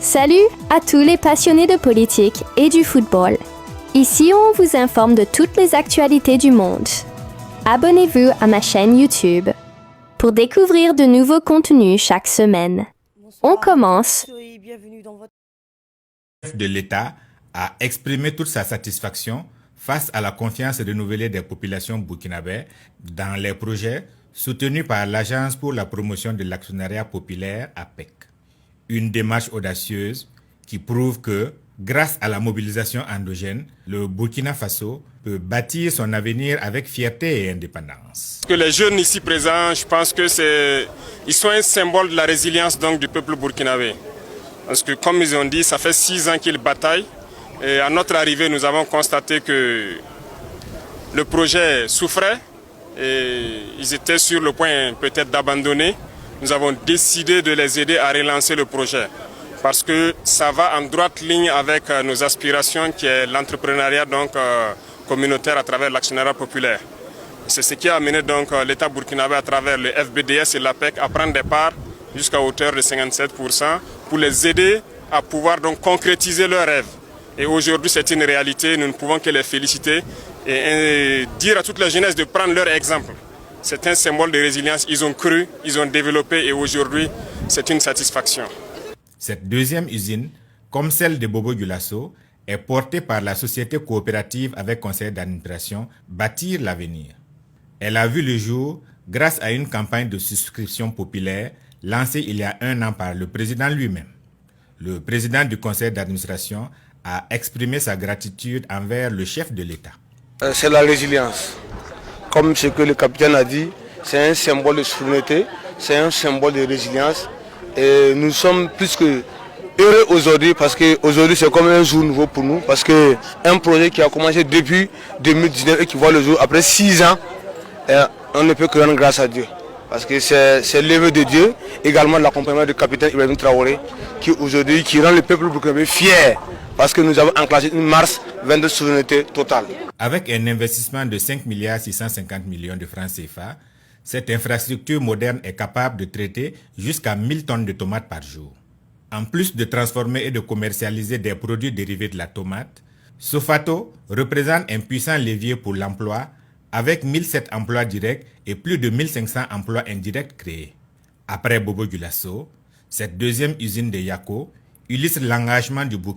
Salut à tous les passionnés de politique et du football. Ici, on vous informe de toutes les actualités du monde. Abonnez-vous à ma chaîne YouTube pour découvrir de nouveaux contenus chaque semaine. On commence. Le chef de l'État a exprimé toute sa satisfaction face à la confiance renouvelée des populations burkinabées dans les projets soutenus par l'Agence pour la promotion de l'actionnariat populaire APEC. Une démarche audacieuse qui prouve que, grâce à la mobilisation endogène, le Burkina Faso peut bâtir son avenir avec fierté et indépendance. Que les jeunes ici présents, je pense que ils sont un symbole de la résilience donc, du peuple burkinabé. Parce que comme ils ont dit, ça fait 6 ans qu'ils bataillent. Et à notre arrivée, nous avons constaté que le projet souffrait et ils étaient sur le point peut-être d'abandonner. Nous avons décidé de les aider à relancer le projet parce que ça va en droite ligne avec nos aspirations qui est l'entrepreneuriat communautaire à travers l'actionnariat populaire. C'est ce qui a amené donc l'État burkinabé à travers le FBDS et l'APEC à prendre des parts jusqu'à hauteur de 57% pour les aider à pouvoir donc concrétiser leurs rêves. Et aujourd'hui, c'est une réalité, nous ne pouvons que les féliciter et dire à toute la jeunesse de prendre leur exemple. C'est un symbole de résilience, ils ont cru, ils ont développé et aujourd'hui, c'est une satisfaction. Cette deuxième usine, comme celle de Bobo Dioulasso, est portée par la société coopérative avec conseil d'administration Bâtir l'avenir. Elle a vu le jour grâce à une campagne de souscription populaire lancée il y a 1 an par le président lui-même. Le président du conseil d'administration a exprimé sa gratitude envers le chef de l'État. C'est la résilience. Comme ce que le capitaine a dit, c'est un symbole de souveraineté, c'est un symbole de résilience. Et nous sommes plus que heureux aujourd'hui parce qu'aujourd'hui c'est comme un jour nouveau pour nous. Parce qu'un projet qui a commencé depuis 2019 et qui voit le jour après 6 ans, on ne peut que rendre grâce à Dieu. Parce que c'est l'œuvre de Dieu, également l'accompagnement du capitaine Ibrahim Traoré, qui aujourd'hui rend le peuple burkinabé fier. Parce que nous avons enclenché une marche vers de souveraineté totale. Avec un investissement de 5 650 millions de francs CFA, cette infrastructure moderne est capable de traiter jusqu'à 1000 tonnes de tomates par jour. En plus de transformer et de commercialiser des produits dérivés de la tomate, Sofato représente un puissant levier pour l'emploi avec 1007 emplois directs et plus de 1500 emplois indirects créés. Après Bobo Dioulasso, cette deuxième usine de Yako illustre l'engagement du Burkina